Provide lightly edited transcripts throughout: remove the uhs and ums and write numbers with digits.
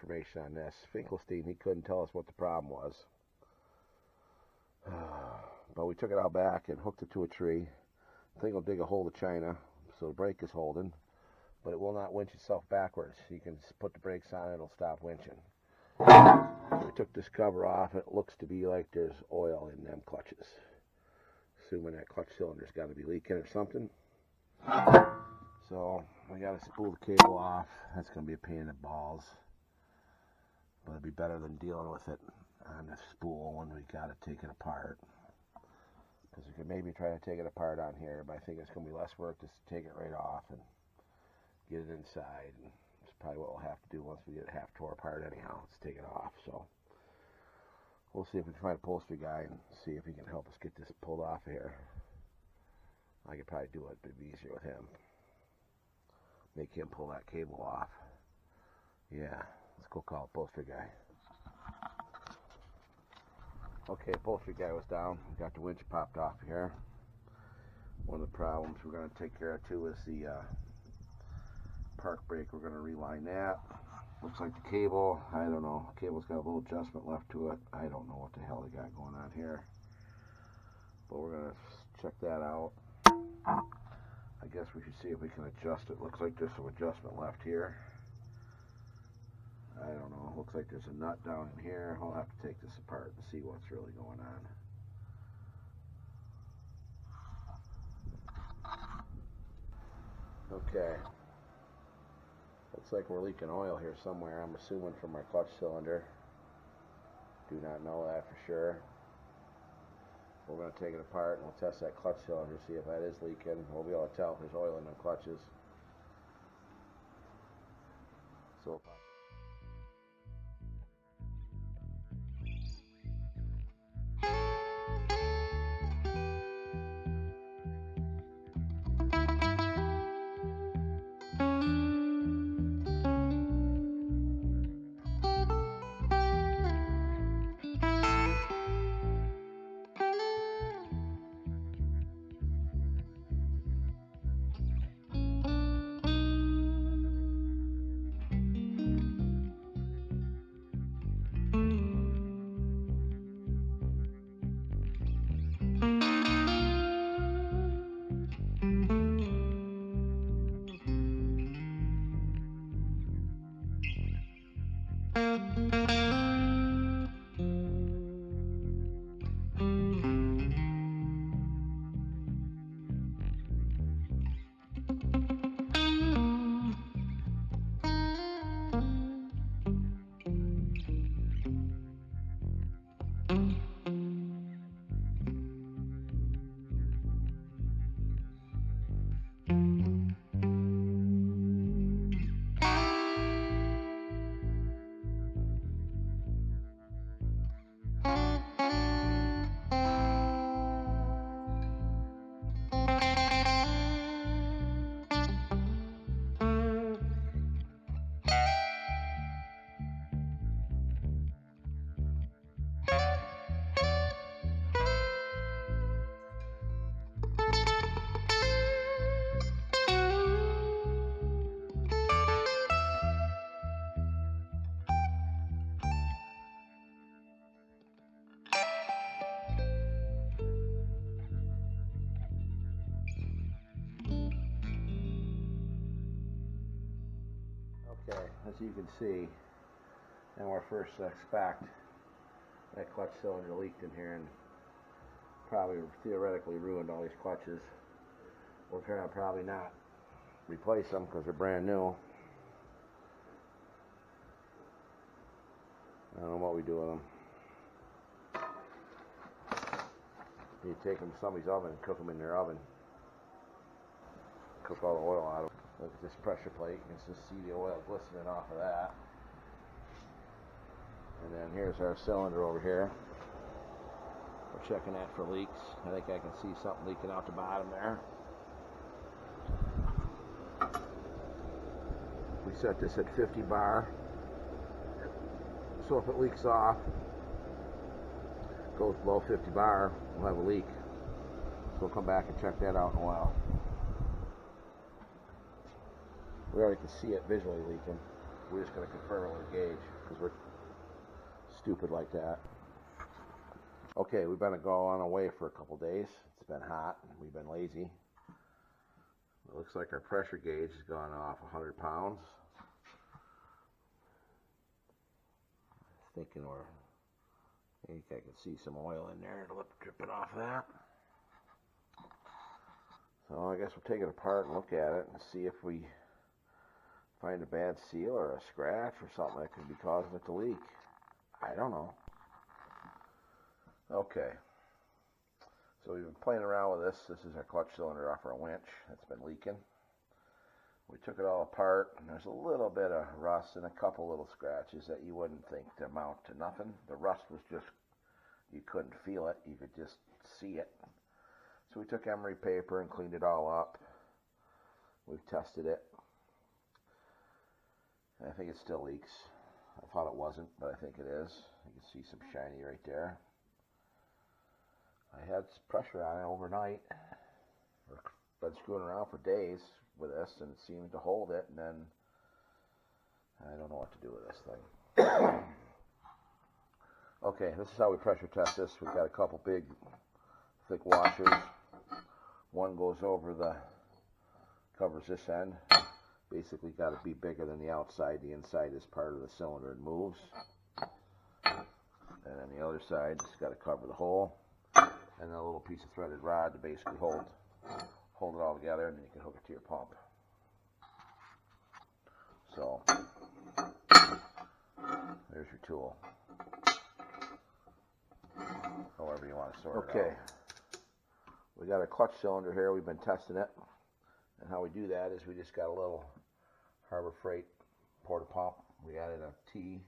Information on this. Finkelstein, he couldn't tell us what the problem was. But we took it out back and hooked it to a tree. The thing will dig a hole to China, so the brake is holding, but it will not winch itself backwards. You can put the brakes on, it'll stop winching. So we took this cover off. It looks to be like there's oil in them clutches. Assuming that clutch cylinder's got to be leaking or something. So we got to spool the cable off. That's going to be a pain in the balls. But it'd be better than dealing with it on the spool when we got to take it apart. Because we could maybe try to take it apart on here, but I think it's going to be less work just to take it right off and get it inside. And it's probably what we'll have to do once we get it half tore apart anyhow. Let's take it off. So we'll see if we can find a upholstery guy and see if he can help us get this pulled off of here. I could probably do it, but it'd be easier with him. Make him pull that cable off. Yeah. Let's go call a upholstery guy. Okay, upholstery guy was down. We got the winch popped off here. One of the problems we're going to take care of too is the park brake. We're going to reline that. Looks like the cable, I don't know. The cable's got a little adjustment left to it. I don't know what the hell they got going on here. But we're going to check that out. I guess we should see if we can adjust it. Looks like there's some adjustment left here. I don't know, looks like there's a nut down in here. I'll have to take this apart and see what's really going on. Okay. Looks like we're leaking oil here somewhere. I'm assuming from our clutch cylinder. Do not know that for sure. We're going to take it apart and we'll test that clutch cylinder, see if that is leaking. We'll be able to tell if there's oil in the clutches. So okay, as you can see, now our first suspect, that clutch cylinder leaked in here and probably theoretically ruined all these clutches. We're going to probably not replace them because they're brand new. I don't know what we do with them. You take them to somebody's oven and cook them in their oven. Cook all the oil out of them. Look at this pressure plate. You can just see the oil glistening off of that. And then here's our cylinder over here. We're checking that for leaks. I think I can see something leaking out the bottom there. set this at 50 bar. So if it leaks off, goes below 50 bar, we'll have a leak. So we'll come back and check that out in a while. We already can see it visually leaking. We're just going to confirm it with a gauge because we're stupid like that. Okay, we've been going away for a couple days. It's been hot and we've been lazy. It looks like our pressure gauge has gone off 100 pounds. Thinking I think I can see some oil in there dripping off that. So I guess we'll take it apart and look at it and see if we find a bad seal or a scratch or something that could be causing it to leak. I don't know. Okay. So we've been playing around with this. This is our clutch cylinder off our winch that's been leaking. We took it all apart, and there's a little bit of rust and a couple little scratches that you wouldn't think to amount to nothing. The rust was just, you couldn't feel it, you could just see it. So we took emery paper and cleaned it all up. We've tested it. I think it still leaks. I thought it wasn't, but I think it is. You can see some shiny right there. I had pressure on it overnight. I've been screwing around for days with this, and it seemed to hold it, and then I don't know what to do with this thing. Okay, this is how we pressure test this. We've got a couple big, thick washers. One goes over covers this end. Basically got to be bigger than the outside. The inside is part of the cylinder and moves. And then the other side has got to cover the hole. And then a little piece of threaded rod to basically hold it all together, and then you can hook it to your pump. So, there's your tool. However you want to sort it out. Okay. We got a clutch cylinder here. We've been testing it. And how we do that is we just got a little Harbor Freight porta pump. We added a T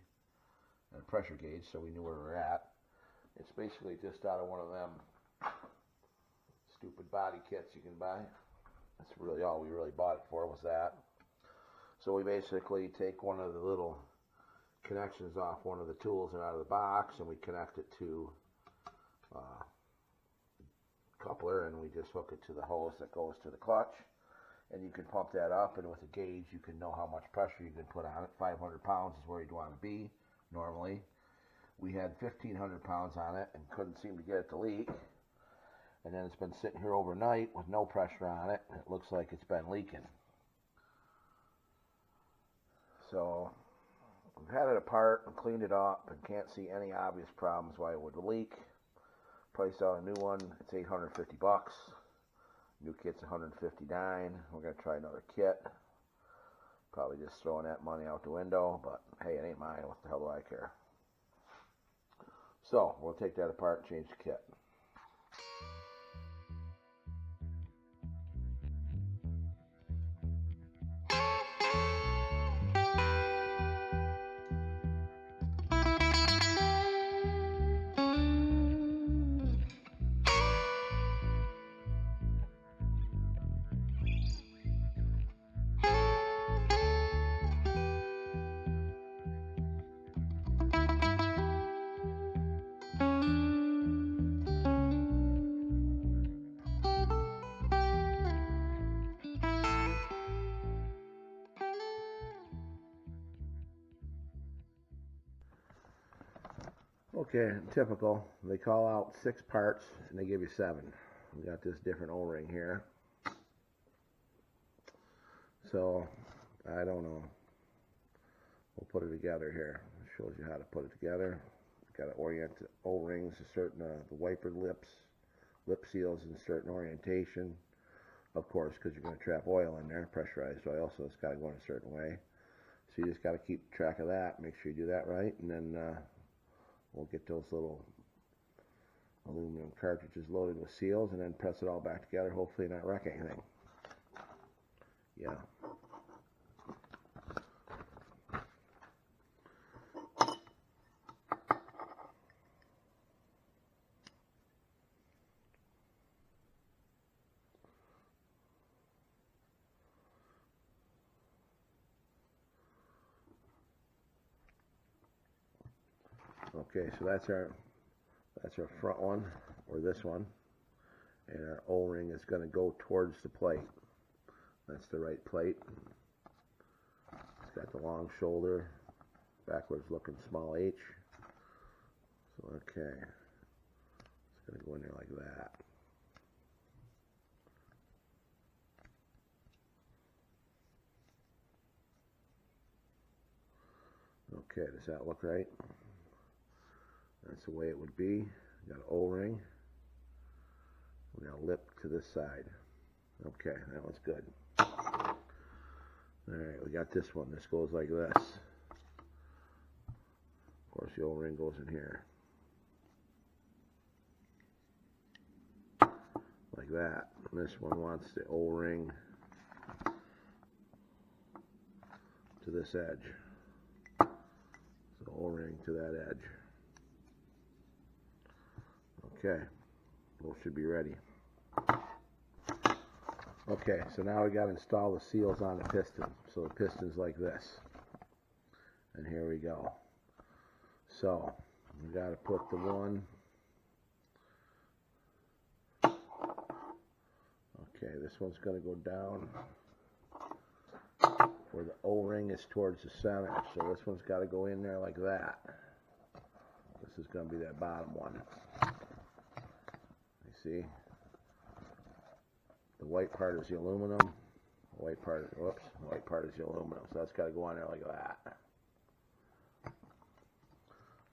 and a pressure gauge so we knew where we were at. It's basically just out of one of them stupid body kits you can buy. That's really all we really bought it for, was that. So we basically take one of the little connections off one of the tools and out of the box, and we connect it to coupler, and we just hook it to the hose that goes to the clutch, and you can pump that up, and with a gauge you can know how much pressure you can put on it. 500 pounds is where you'd want to be normally. We had 1,500 pounds on it and couldn't seem to get it to leak, and then it's been sitting here overnight with no pressure on it, and it looks like it's been leaking. So we've had it apart and cleaned it up and can't see any obvious problems why it would leak. Priced out a new one, it's $850. New kit's $159. We're going to try another kit. Probably just throwing that money out the window, but hey, it ain't mine. What the hell do I care? So we'll take that apart and change the kit. Okay, typical. They call out 6 parts and they give you 7. We got this different O-ring here. So, I don't know. We'll put it together here. It shows you how to put it together. Got to orient the O-rings a certain, the wiper lips, lip seals in a certain orientation. Of course, because you're going to trap oil in there, pressurized oil, so it's got to go in a certain way. So you just got to keep track of that, make sure you do that right, and then we'll get those little aluminum cartridges loaded with seals and then press it all back together, hopefully not wreck anything. Yeah. Okay, so that's our front one, or this one, and our O-ring is going to go towards the plate. That's the right plate. It's got the long shoulder, backwards looking small H. So okay, it's going to go in there like that. Okay, does that look right? That's the way it would be. Got an O-ring. We got a lip to this side. Okay, that one's good. Alright, we got this one. This goes like this. Of course, the O-ring goes in here. Like that. And this one wants the O-ring to this edge. So O-ring to that edge. Okay, those should be ready. Okay, so now we got to install the seals on the piston. So the piston's like this. And here we go. So, we got to put the one. Okay, this one's going to go down where the O-ring is towards the center. So this one's got to go in there like that. This is going to be that bottom one. You see? The white part is the aluminum. The white part is the aluminum. So that's got to go on there like that.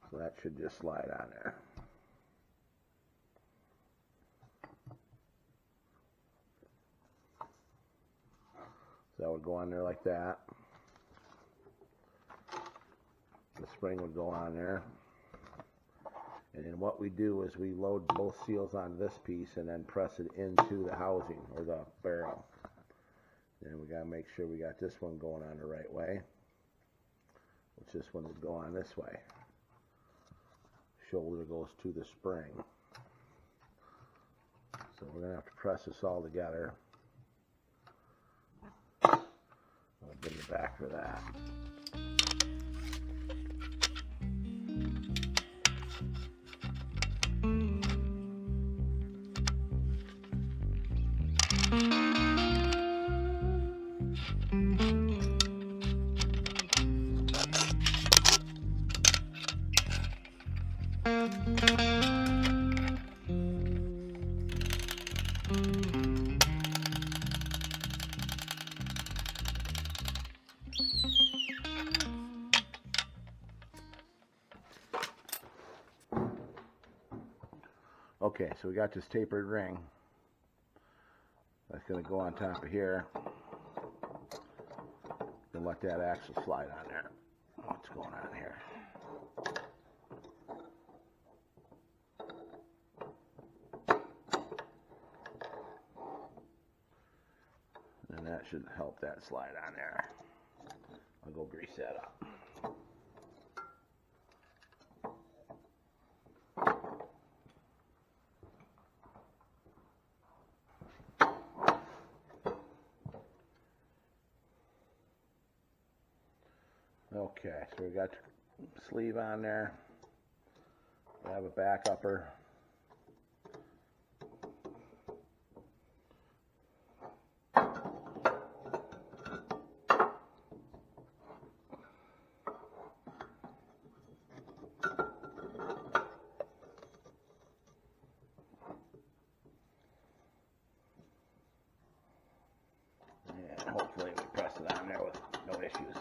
So that should just slide on there. So that would go on there like that. The spring would go on there. And then what we do is we load both seals on this piece and then press it into the housing or the barrel. And we got to make sure we got this one going on the right way, which this one would go on this way. Shoulder goes to the spring. So we're going to have to press this all together. I'll bring it back for that. Okay, so we got this tapered ring. That's going to go on top of here. And let that axle slide on there. What's going on here? And that should help that slide on there. I'll go grease that up. Okay, so we got the sleeve on there. We have a back upper. And hopefully we press it on there with no issues.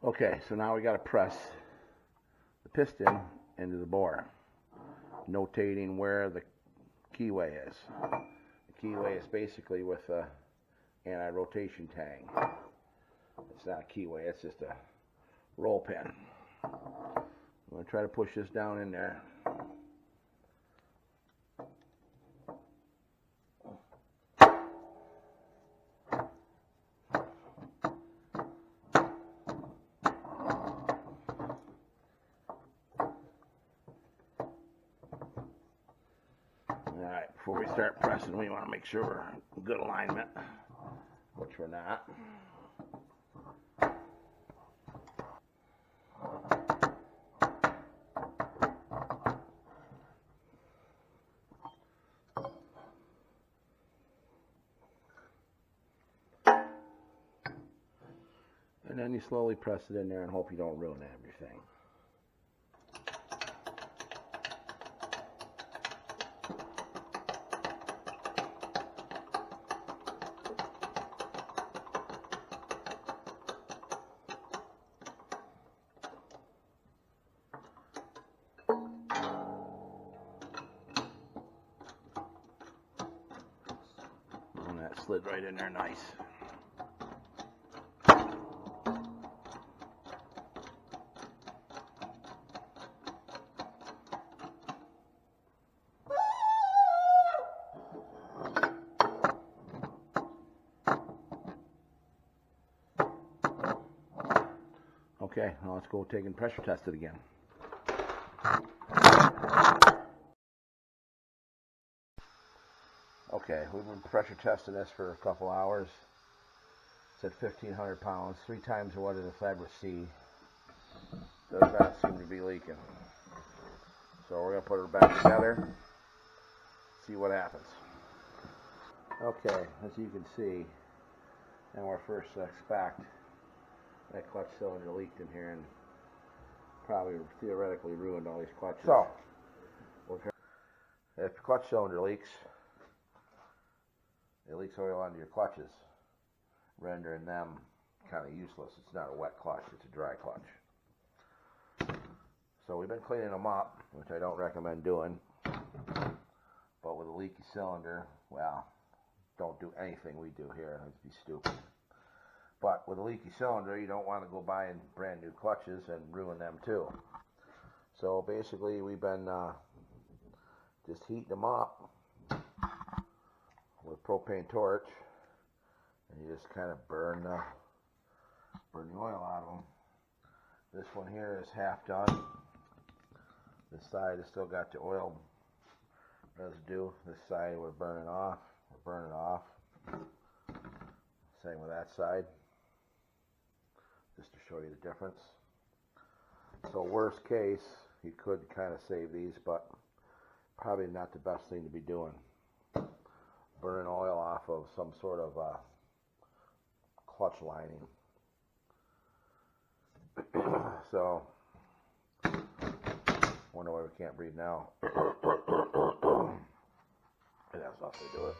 Okay, so now we got to press the piston into the bore, notating where the keyway is. The keyway is basically with the anti-rotation tang. It's not a keyway, it's just a roll pin. I'm going to try to push this down in there. Alright, before we start pressing, we want to make sure we're in good alignment, which we're not. And then you slowly press it in there and hope you don't ruin everything. And that slid right in there nice. Okay, now let's go take and pressure test it again. Okay, we've been pressure testing this for a couple hours. It's at 1,500 pounds, 3 times what it is ever see. Does not seem to be leaking. So we're going to put her back together, see what happens. Okay, as you can see, now our first expect that clutch cylinder leaked in here and probably theoretically ruined all these clutches. So, if the clutch cylinder leaks, it leaks oil onto your clutches, rendering them kind of useless. It's not a wet clutch, it's a dry clutch. So we've been cleaning them up, which I don't recommend doing. But with a leaky cylinder, well, don't do anything we do here. It'd be stupid. But with a leaky cylinder, you don't want to go buying brand new clutches and ruin them too. So basically, we've been just heating them up with propane torch, and you just kind of burn the oil out of them. This one here is half done. This side has still got the oil residue. This side we're burning off. Same with that side, just to show you the difference. So worst case, you could kind of save these, but probably not the best thing to be doing. Burning oil off of some sort of clutch lining. So, wonder why we can't breathe now. It has nothing to do with it.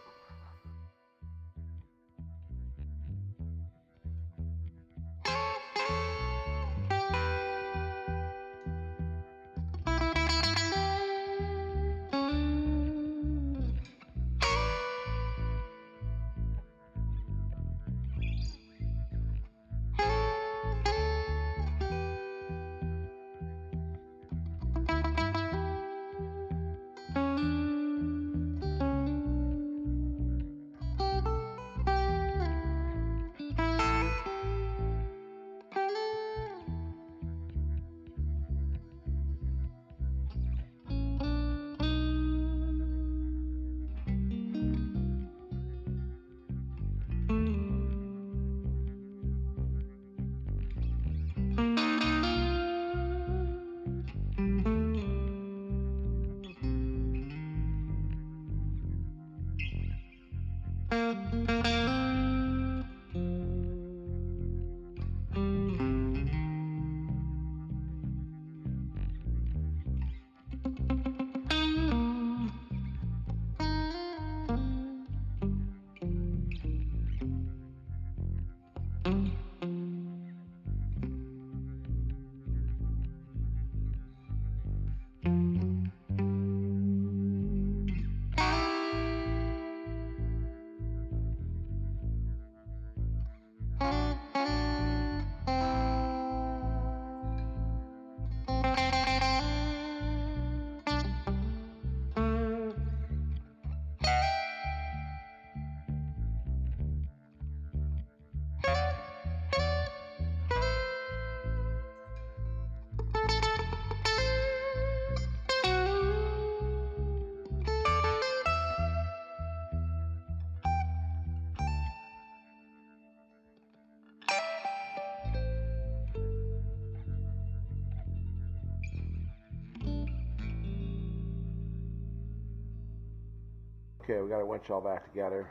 Okay, we got our winch all back together.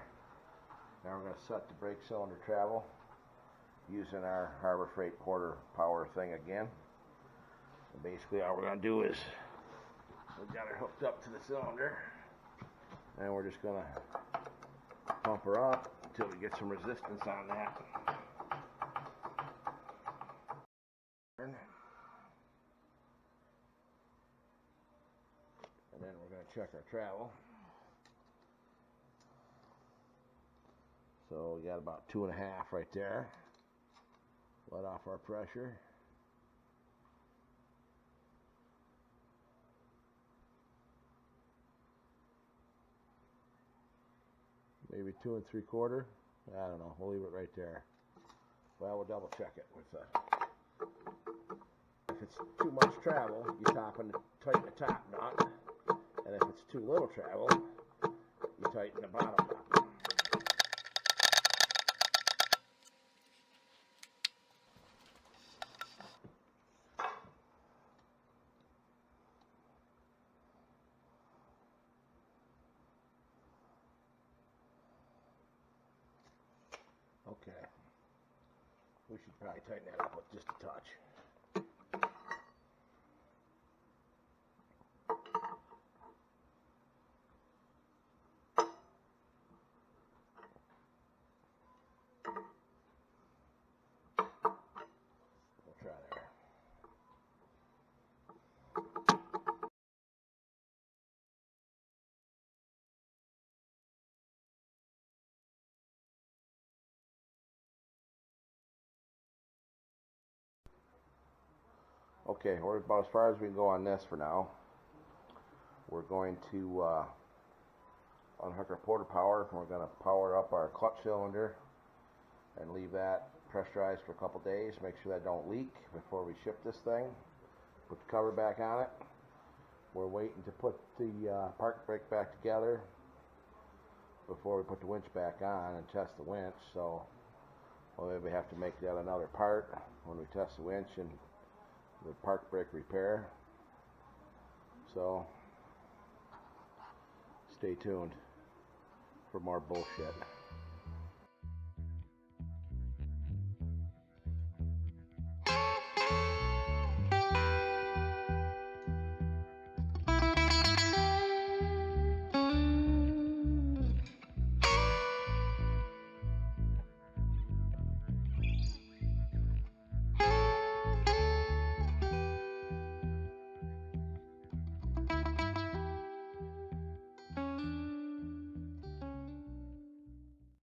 Now we're going to set the brake cylinder travel using our Harbor Freight quarter power thing again. And basically all we're going to do is we got her hooked up to the cylinder and we're just going to pump her up until we get some resistance on that. And then we're going to check our travel. So we got about 2.5 right there. Let off our pressure. Maybe 2 3/4. I don't know. We'll leave it right there. Well, we'll double check it with the. If it's too much travel, you tighten the top nut, and if it's too little travel, you tighten the bottom nut. Okay, we should probably tighten that up with just a touch. We'll try there. Okay, we're about as far as we can go on this for now. We're going to unhook our porter power, and we're going to power up our clutch cylinder and leave that pressurized for a couple days. Make sure that don't leak before we ship this thing. Put the cover back on it. We're waiting to put the park brake back together before we put the winch back on and test the winch. So we'll maybe have to make that another part when we test the winch and the park brake repair. So stay tuned for more bullshit.